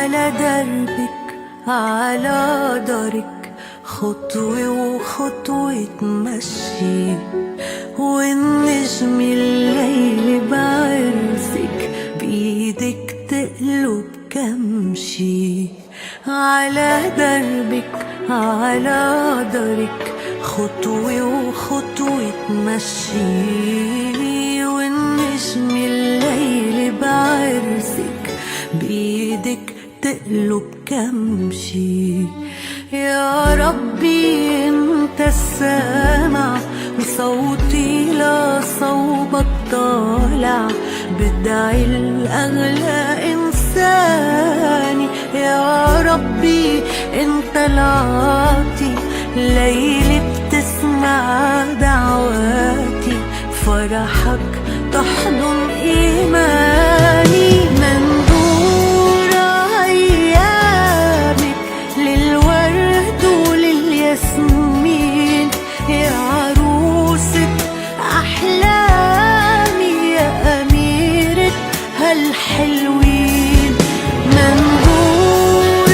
على دربك على دارك خطوة وخطوة تمشي، والنجم الليل بعرسك بإيدك تقلب كمشي. على دربك على دارك خطوة وخطوة تمشي، والنجم الليل بعرسك بإيدك تقلب كمشي. يا ربي انت السامع وصوتي لصوبك طالع، بدعي الأغلى إنساني. يا ربي انت العاطي ليلي بتسمع دعواتي، فرحك تحضن إيماني. منظور أيامك للورد وللياسمين، يا عروسة أحلامي يا أميرة هالحلوين. منظور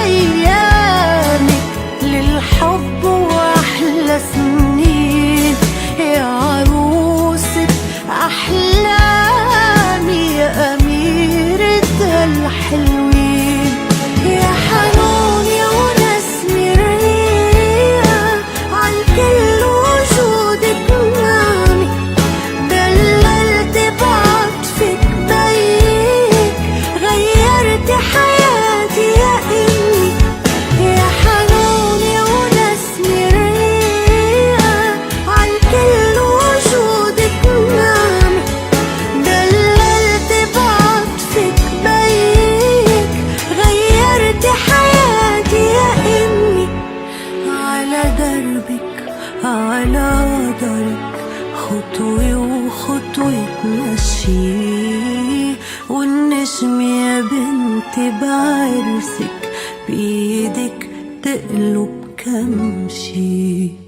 أيامك للحب وأحلى سنين، يا عروسة أحلامي يا أميرة هالحلوين. يا حنون يا ونسمة الريح عالكل وجودك معي، دللت بعطفك بيك غيرت حياتي يا إمي. يا حنون يا ونسمة الريح عالكل وجودك معي، دللت بعطفك بيك غيرت حياتي يا إمي. على دربك على دارك خطوة وخطوة تمشي، والنجم يا بنتي بعرسك بإيدك تقلب كمشي.